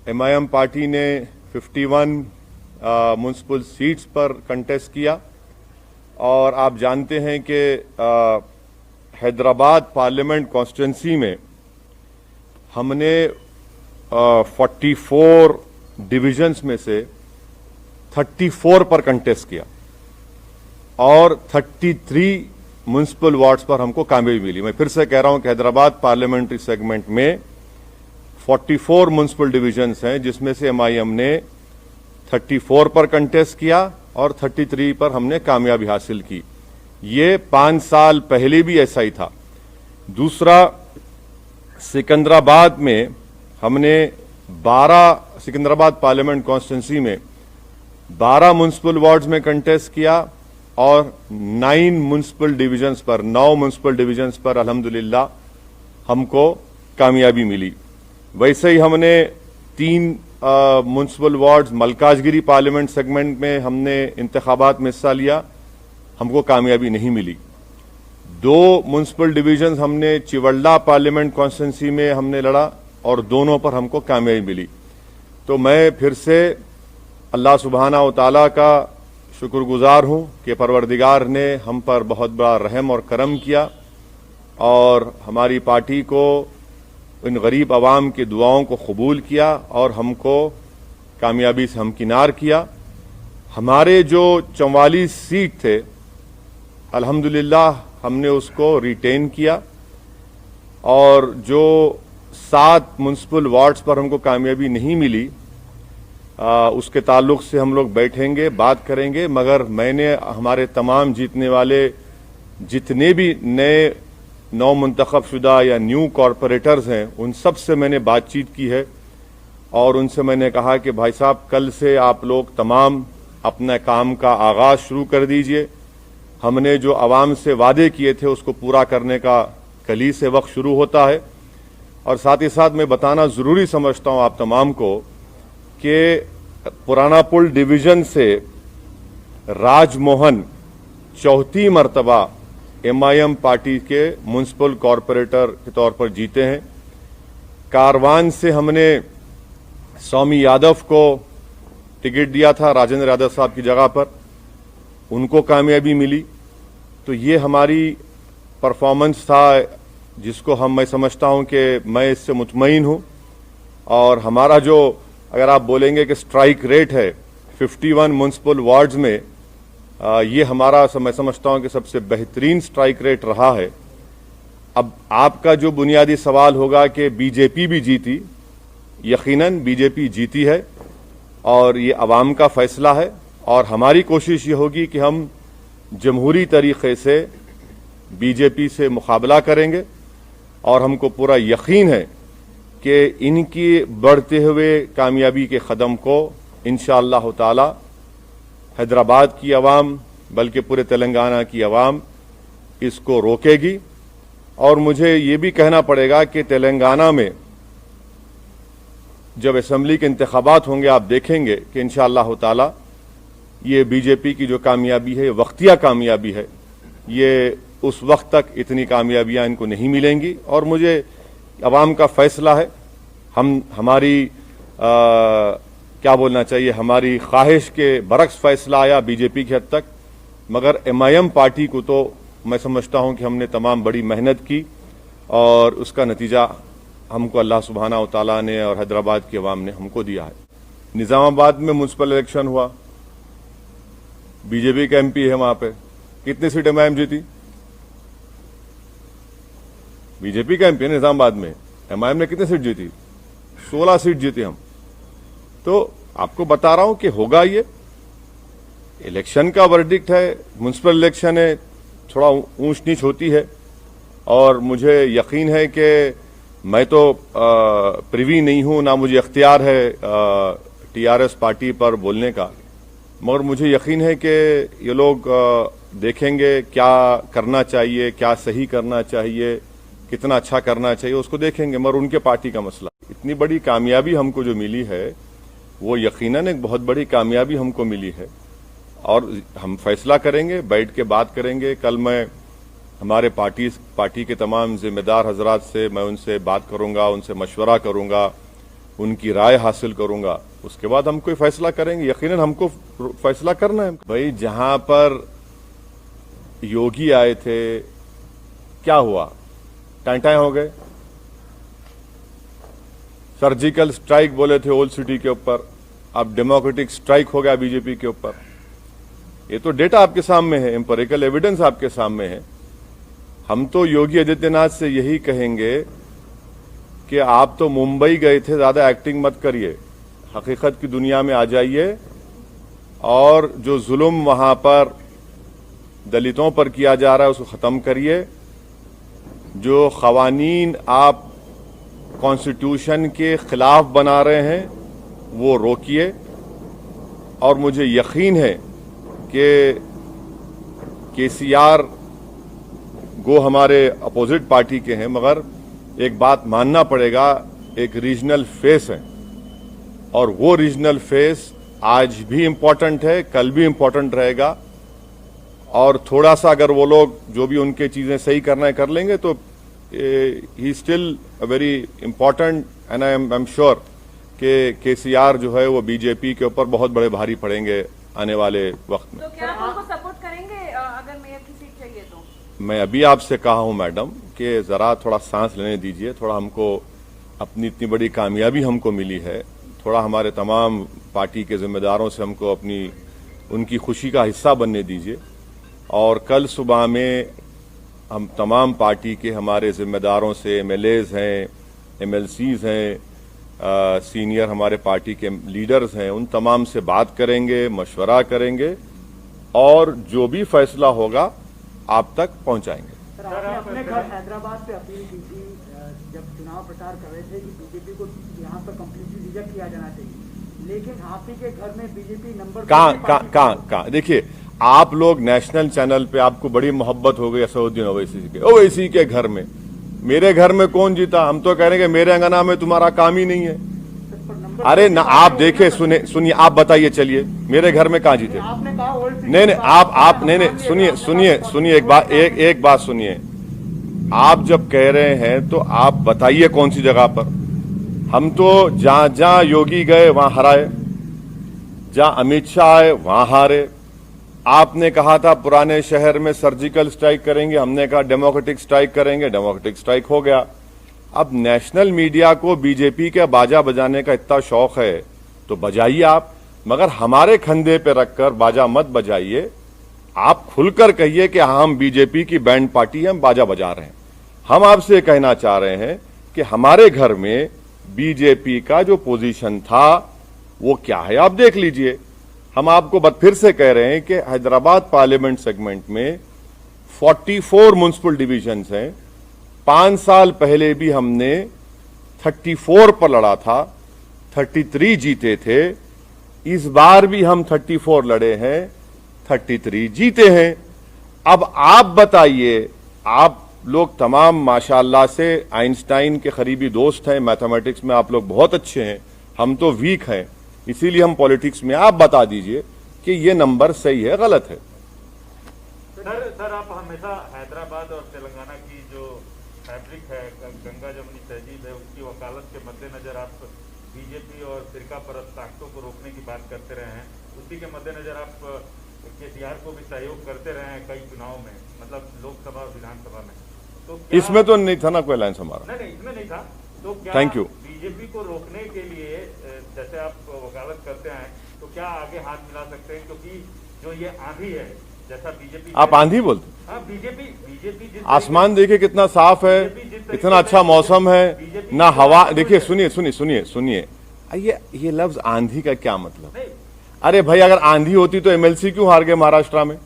MIM party ने 51 municipal seats पर contest किया और आप जानते हैं कि हैदराबाद पार्लियामेंट कॉन्स्टिट्यूंसी में हमने 44 डिविजन्स में से 34 पर कंटेस्ट किया और 33 म्युनिसिपल वार्ड्स पर हमको कामयाबी मिली। मैं फिर से कह रहा हूं कि हैदराबाद पार्लियामेंट्री सेगमेंट में 44 म्युनिसिपल डिविजन्स हैं, जिसमें से MIM ने 34 पर कंटेस्ट किया और 33 पर हमने कामयाबी हासिल की। ये 5 साल पहले भी ऐसा ही था। दूसरा, सिकंदराबाद में हमने 12 सिकंदराबाद पार्लियामेंट कॉन्स्टिट्यूंसी में 12 म्युनिसिपल वार्ड्स में कंटेस्ट किया और 9 म्युनिसिपल डिविजन्स पर 9 म्युनिसिपल डिविजन्स पर अल्हम्दुलिल्लाह हमको कामयाबी मिली। वैसे ही हमने 3 municipal wards Malkajgiri parliament segment में हमने इंतखाबात में हिस्सा लिया, हमको कामयाबी नहीं मिली। 2 म्युनिसिपल डिविजन्स हमने चिवल्ला पार्लियामेंट कॉन्स्टिट्यूंसी में हमने लड़ा और दोनों पर हमको कामयाबी मिली। तो मैं फिर से अल्लाह सुब्हाना व तआला का शुक्रगुजार हूं कि परवरदिगार ने हम पर बहुत बड़ा रहम और करम किया और हमारी पार्टी को इन गरीब आवाम की दुआओं को कबूल किया और हमको कामयाबी से हमकिनार किया। हमारे जो 44 सीट थे अल्हम्दुलिल्लाह हमने उसको रिटेन किया और जो 7 म्युनिसिपल वार्ड्स पर हमको कामयाबी नहीं मिली उसके ताल्लुक से हम लोग बैठेंगे, बात करेंगे। मगर मैंने हमारे तमाम जीतने वाले जितने भी नए नौ मुंतखब शुदा या न्यू कॉरपोरेटर्स हैं उन सब से मैंने बातचीत की है और उनसे मैंने कहा कि भाई साहब, कल से आप लोग तमाम अपने काम का आगाज शुरू कर दीजिए। हमने जो आवाम से वादे किए थे उसको पूरा करने का कल ही से वक्त शुरू होता है। और साथ ही साथ मैं बताना जरूरी समझता हूं आप तमाम को कि पुराना पुल डिवीजन से राजमोहन 4थी मरतबा MIM पार्टी के म्युनिसिपल कॉरपोरेटर के तौर पर जीते हैं। कारवान से हमने स्वामी यादव को टिकट दिया था राजेंद्र यादव साहब की जगह पर, उनको कामयाबी मिली। तो ये हमारी परफॉर्मेंस था जिसको मैं समझता हूं कि मैं इससे मुतमईन हूं। और हमारा जो अगर आप बोलेंगे कि स्ट्राइक रेट है 51 म्युनिसिपल वार्ड्स में, ये हमारा मैं समझता हूं कि सबसे बेहतरीन स्ट्राइक रेट रहा है। अब आपका जो बुनियादी सवाल होगा कि बीजेपी भी जीती, यकीनन बीजेपी जीती है और ये अवाम का फैसला है और हमारी कोशिश ये होगी कि हम जमहूरी तरीके से बीजेपी से मुकाबला करेंगे और हमको पूरा यकीन है कि इनकी बढ़ते हुए कामयाबी के कदम को इंशाअल्लाह ताला हैदराबाद की आवाम बल्कि पूरे तेलंगाना की आवाम इसको रोकेगी। और मुझे ये भी कहना पड़ेगा कि तेलंगाना में जब असेंबली के इंतखाबात होंगे आप देखेंगे कि इंशाअल्लाह ताला ये बीजेपी की जो कामयाबी है वक्तिया कामयाबी है, ये उस वक्त तक इतनी कामयाबियां इनको नहीं मिलेंगी। और मुझे अवाम का फैसला है, हमारी क्या बोलना चाहिए, हमारी ख्वाहिश के बरक्स फैसला आया बीजेपी की हद तक। मगर MIM पार्टी को तो मैं समझता हूं कि हमने तमाम बड़ी मेहनत की और उसका नतीजा हमको अल्लाह सुब्हाना व तआला ने और हैदराबाद की अवाम ने हमको दिया है। निजामाबाद में म्युनिसिपल इलेक्शन हुआ, बीजेपी का MP है वहां पे, कितनी सीट MIM जीती? बीजेपी का MP है निजामाबाद में, MIM ने कितनी सीट जीती? 16 सीट जीती हम। तो आपको बता रहा हूं कि होगा, ये इलेक्शन का वर्डिक्ट है, म्युनिसिपल इलेक्शन है, थोड़ा ऊंच नीच होती है। और मुझे यकीन है कि मैं तो प्रिवी नहीं हूं, ना मुझे अख्तियार है TRS पार्टी पर बोलने का, मगर मुझे यकीन है कि ये लोग देखेंगे क्या करना चाहिए, क्या सही करना चाहिए, कितना अच्छा करना चाहिए, उसको देखेंगे। मगर उनके पार्टी का मसला, इतनी बड़ी कामयाबी हमको जो मिली है वो यकीनन एक बहुत बड़ी कामयाबी हमको मिली है और हम फैसला करेंगे, बैठ के बात करेंगे। कल मैं हमारे पार्टी के तमाम जिम्मेदार हजरात से मैं उनसे बात करूंगा, उनसे मशवरा करूंगा उनकी राय हासिल करूंगा, उसके बाद हम कोई फैसला करेंगे। यकीनन हमको फैसला करना है। भाई जहां पर योगी आए थे क्या हुआ? टाँटाएं हो गए। सर्जिकल स्ट्राइक बोले थे ओल्ड सिटी के ऊपर, अब डेमोक्रेटिक स्ट्राइक हो गया बीजेपी के ऊपर। ये तो डेटा आपके सामने है, एम्पिरिकल एविडेंस आपके सामने है। हम तो योगी आदित्यनाथ से यही कहेंगे कि आप तो मुंबई गए थे, ज्यादा एक्टिंग मत करिए, हकीकत की दुनिया में आ जाइए और जो जुल्म वहां पर दलितों पर किया जा रहा है उसको खत्म करिए। जो खवानीन आप कॉन्स्टिट्यूशन के खिलाफ बना रहे हैं वो रोकिए। और मुझे यकीन है कि केसीआर गो हमारे अपोजिट पार्टी के हैं, मगर एक बात मानना पड़ेगा, एक रीजनल फेस है और वो रीजनल फेस आज भी इम्पोर्टेंट है, कल भी इम्पोर्टेंट रहेगा। और थोड़ा सा अगर वो लोग जो भी उनके चीजें सही करना है कर लेंगे तो he still a very important and I am sure कि केसीआर जो है वो बीजेपी के ऊपर बहुत बड़े भारी पड़ेंगे आने वाले वक्त में। तो क्या आप उनको सपोर्ट करेंगे अगर मेयर की सीट चाहिए तो? मैं अभी आपसे कहा हूं मैडम कि जरा थोड़ा सांस लेने दीजिए, थोड़ा हमको अपनी इतनी बड़ी कामयाबी हमको मिली है, थोड़ा हमारे तमाम पार्टी के जिम्मेदारों से हमको अपनी उनकी खुशी का हिस्सा बनने दीजिए। और कल सुबह में हम तमाम पार्टी के हमारे जिम्मेदारों से, एमएलएज हैं, एमएलसीज हैं, सीनियर हमारे पार्टी के लीडर्स हैं, उन तमाम से बात करेंगे, मशवरा करेंगे और जो भी फैसला होगा आप तक पहुंचाएंगे। सर, आपने अपने घर हैदराबाद से अपील की थी जब चुनाव प्रचार कर रहे थे कि बीजेपी को यहाँ पर कंप्लीटली रिजेक्ट किया जाना चाहिए, लेकिन आप ही के घर में बीजेपी नंबर कहाँ देखिए, आप लोग नेशनल चैनल पे आपको बड़ी मोहब्बत हो गई असदुद्दीन ओवैसी के घर में। मेरे घर में कौन जीता? हम तो कह रहे हैं कि मेरे अंगना में तुम्हारा काम ही नहीं है। अरे ना, आप देखे सुनिए, आप बताइए, चलिए मेरे घर में कहाँ जीते? आपने कहा नहीं आप नहीं, सुनिए एक बात सुनिए। आप जब कह रहे हैं तो आप बताइए कौन सी जगह पर। हम तो जहां योगी गए वहां हराए, जहां अमित शाह आए वहां हारे। आपने कहा था पुराने शहर में सर्जिकल स्ट्राइक करेंगे, हमने कहा डेमोक्रेटिक स्ट्राइक करेंगे, डेमोक्रेटिक स्ट्राइक हो गया। अब नेशनल मीडिया को बीजेपी के बाजा बजाने का इतना शौक है तो बजाइए आप, मगर हमारे कंधे पे रखकर बाजा मत बजाइए। आप खुलकर कहिए कि हम बीजेपी की बैंड पार्टी हैं, हम बाजा बजा रहे हैं। हम आपसे कहना चाह रहे हैं कि हमारे घर में बीजेपी का जो पोजीशन था वो क्या है आप देख लीजिए। हम आपको फिर से कह रहे हैं कि हैदराबाद पार्लियामेंट सेगमेंट में 44 म्युनिसिपल डिविजन्स हैं। 5 साल पहले भी हमने 34 पर लड़ा था, 33 जीते थे। इस बार भी हम 34 लड़े हैं, 33 जीते हैं। अब आप बताइए, आप लोग तमाम माशाअल्लाह से आइंस्टाइन के करीबी दोस्त हैं, मैथमेटिक्स में आप लोग बहुत अच्छे हैं, हम तो वीक हैं, इसीलिए हम पॉलिटिक्स में। आप बता दीजिए कि ये नंबर सही है गलत है। सर आप हमेशा हैदराबाद और तेलंगाना की जो फैब्रिक है, गंगा जमुनी तहजीब है, उसकी वकालत के मद्देनजर आप बीजेपी और फिरका परस्त ताकतों को रोकने की बात करते रहे हैं। उसी के मद्देनजर आप केसीआर को भी सहयोग करते रहे हैं कई चुनाव में, मतलब लोकसभा और विधानसभा में। तो इसमें तो नहीं था ना कोई लाइन्स हमारा। नहीं, इसमें नहीं था। तो क्या थैंक यू। बीजेपी को रोकने के लिए जैसे आप वकालत करते हैं तो क्या आगे हाथ मिला सकते हैं? क्योंकि जो ये आंधी है, जैसा बीजेपी, आप आंधी बोलते? हाँ, बीजेपी आसमान देखिए कितना साफ है, इतना अच्छा मौसम है, ना हवा। देखिए सुनिए, ये लफ्ज आंधी का क्या मतलब? अरे भाई, अगर आंधी होती तो एमएलसी क्यों हार गए महाराष्ट्र में?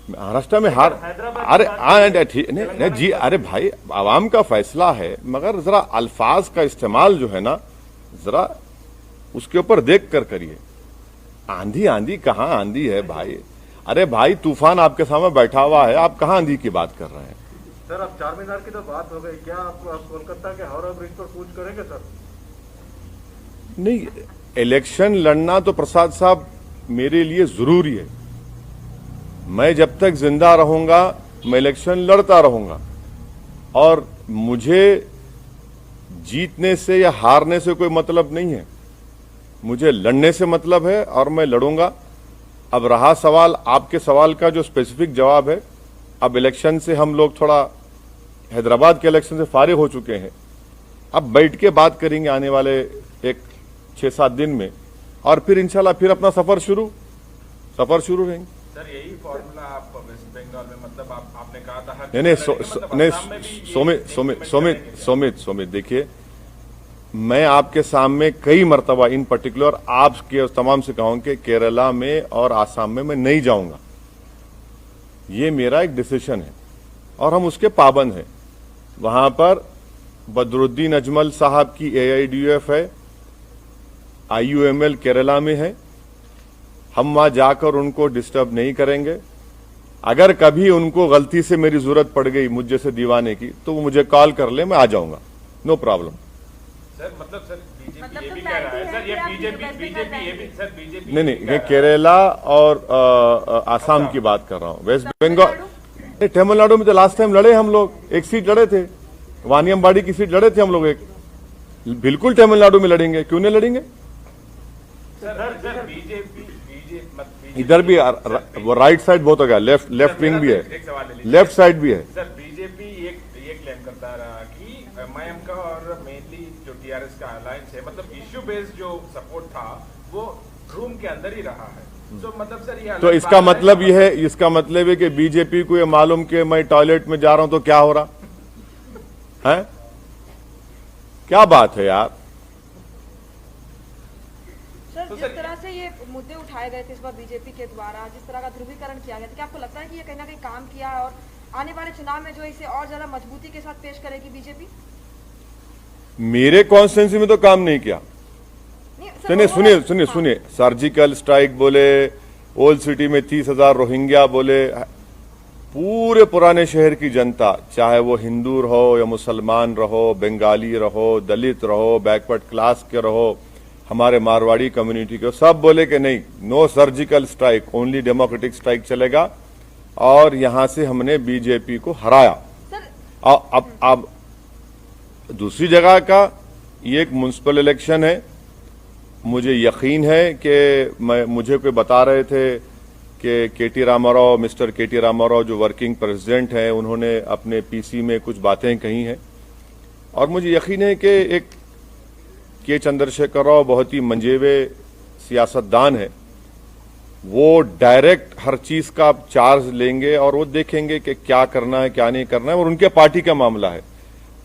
महाराष्ट्र में हार, अरे ठीक नहीं जी, अरे भाई आवाम का फैसला है, मगर जरा अल्फाज का इस्तेमाल जो है ना, जरा उसके ऊपर देख कर करिए। आंधी कहाँ आंधी है भाई? अरे भाई, तूफान आपके सामने बैठा हुआ है, आप कहाँ आंधी की बात कर रहे हैं? सर, अब चार मीनार की तो बात हो गई, क्या आप कोलकाता के हावड़ा ब्रिज पर कूच करेंगे सर? नहीं, इलेक्शन लड़ना तो प्रसाद साहब मेरे लिए जरूरी है। मैं जब तक जिंदा रहूंगा मैं इलेक्शन लड़ता रहूंगा, और मुझे जीतने से या हारने से कोई मतलब नहीं है, मुझे लड़ने से मतलब है और मैं लड़ूंगा। अब रहा सवाल, आपके सवाल का जो स्पेसिफिक जवाब है, अब इलेक्शन से हम लोग थोड़ा हैदराबाद के इलेक्शन से फारिग हो चुके हैं, अब बैठ के बात करेंगे आने वाले एक 6-7 दिन में, और फिर इंशाल्लाह फिर अपना सफर शुरू रहेंगे। सर यही फॉर्मूला आप वेस्ट बंगाल में, मतलब आपने कहा था हर नहीं नहीं सोमित देखिए, मैं आपके सामने कई मर्तबा इन पर्टिकुलर आपके तमाम से कहूं कि केरला में और आसाम में मैं नहीं जाऊंगा। ये मेरा एक डिसीजन है और हम उसके पाबंद हैं। वहां पर बदरुद्दीन अजमल साहब की AIDUF है, IUML केरला में है, हम वहां जाकर उनको डिस्टर्ब नहीं करेंगे। अगर कभी उनको गलती से मेरी जरूरत पड़ गई मुझ जैसे दीवाने की, तो वो मुझे कॉल कर ले, मैं आ जाऊंगा, नो प्रॉब्लम। सर मतलब सर बीजेपी मतलब ये तो भी कह रहा है, सर ये clarity है कि बीजेपी आप बीजेपी ये भी सर बीजेपी नहीं, ये केरला और आसाम की बात कर रहा हूं। वेस्ट बंगाल, तमिलनाडु में तो लास्ट टाइम लड़े हम लोग, एक सीट लड़े थे, वानियमबाड़ी की सीट लड़े थे हम लोग एक। बिल्कुल तमिलनाडु में लड़ेंगे, क्यों नहीं लड़ेंगे? सर बीजेपी इधर भी वो राइट साइड बहुत हो गया, लेफ्ट विंग भी है, एक सवाल ले लीजिए। लेफ्ट साइड भी है। सर बीजेपी ये क्लेम करता रहा कि MIM का और मेनली जो TRS का अलायंस है, मतलब इश्यू बेस्ड जो सपोर्ट था वो रूम के अंदर ही रहा है। तो मतलब सर ये तो इसका मतलब ये है, इसका मतलब है कि बीजेपी को ये मालूम कि मैं टॉयलेट में जा रहा हूं तो क्या हो रहा है? क्या बात है यार? सर जिस तरह से ये मुद्दे उठाए गए थे इस बार बीजेपी के द्वारा, जिस तरह का ध्रुवीकरण किया गया था, क्या आपको लगता है कि ये कहीं ना कहीं काम किया है और आने वाले चुनाव में जो इसे और ज्यादा मजबूती के साथ पेश करेगी बीजेपी? मेरे कॉन्स्टिट्यूंसी में तो काम नहीं किया। नहीं, सुनिए, सर्जिकल स्ट्राइक बोले, ओल्ड सिटी में 30,000 रोहिंग्या बोले, पूरे पुराने शहर की जनता, चाहे वो हिंदू रहो या मुसलमान रहो, बंगाली रहो, दलित रहो, बैकवर्ड क्लास के रहो, हमारे मारवाड़ी कम्युनिटी के, सब बोले कि नहीं, no surgical strike, only democratic strike चलेगा, और यहां से हमने बीजेपी को हराया। अब दूसरी जगह का ये एक म्युनिसिपल इलेक्शन है, मुझे यकीन है कि मुझे कोई बता रहे थे कि मिस्टर केटी रामाराव जो वर्किंग प्रेसिडेंट हैं, उन्होंने अपने PC में कुछ बातें कही हैं, और मुझे यकीन है कि एक के चंद्रशेखर राव बहुत ही मंजेवे सियासतदान है, वो डायरेक्ट हर चीज का चार्ज लेंगे और वो देखेंगे कि क्या करना है क्या नहीं करना है, और उनके पार्टी का मामला है।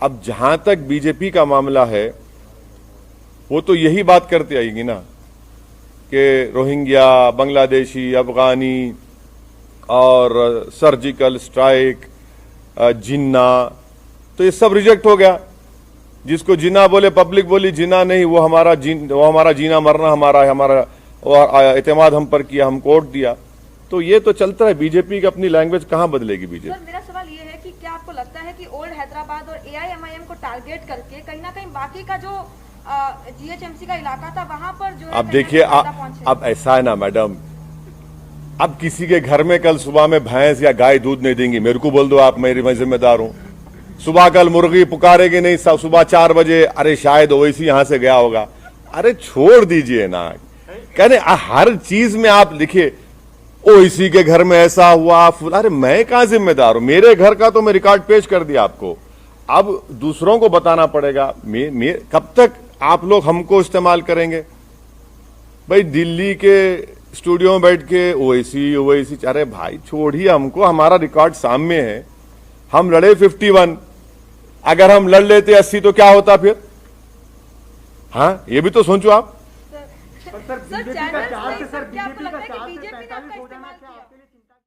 अब जहां तक बीजेपी का मामला है, वो तो यही बात करते आएगी ना कि रोहिंग्या, बांग्लादेशी, अफगानी और सर्जिकल स्ट्राइक, जिन्ना, तो ये सब रिजेक्ट हो गया। जिसको जिन्ना बोले, पब्लिक बोली जिन्ना नहीं, वो हमारा जीना मरना हमारा एतमाद हम पर किया, हम कोर्ट दिया। तो ये तो चलता है, बीजेपी की अपनी लैंग्वेज कहां बदलेगी बीजेपी? सर मेरा सवाल ये है कि क्या आपको लगता है कि ओल्ड हैदराबाद और AIMIM को टारगेट करके कहीं ना कहीं बाकी का जो GHMC का इलाका था वहां पर जो है, अब देखिए, अब ऐसा है ना मैडम, अब किसी के घर में कल सुबह में भैंस या गाय दूध नहीं देंगी, मेरे को बोल दो आप, मैं जिम्मेदार हूं। सुबह कल मुर्गी पुकारेगी नहीं, सुबह 4 बजे, अरे शायद ओवैसी यहां से गया होगा। अरे छोड़ दीजिए ना, कहने हर चीज में आप लिखिए ओवैसी के घर में ऐसा हुआ, अरे मैं कहां जिम्मेदार हूं? मेरे घर का तो मैं रिकॉर्ड पेश कर दिया आपको, अब दूसरों को बताना पड़ेगा। कब तक आप लोग हमको इस्तेमाल करेंगे? भाई दिल्ली के स्टूडियो में बैठ के ओवैसी, अरे भाई छोड़िए हमको, हमारा रिकॉर्ड सामने है। हम लड़े 51, अगर हम लड़ लेते 80 तो क्या होता फिर? हाँ, ये भी तो सोचो आप। सर बीजेपी का चार्ज, सर बीजेपी का चार्ज 45 हो जाना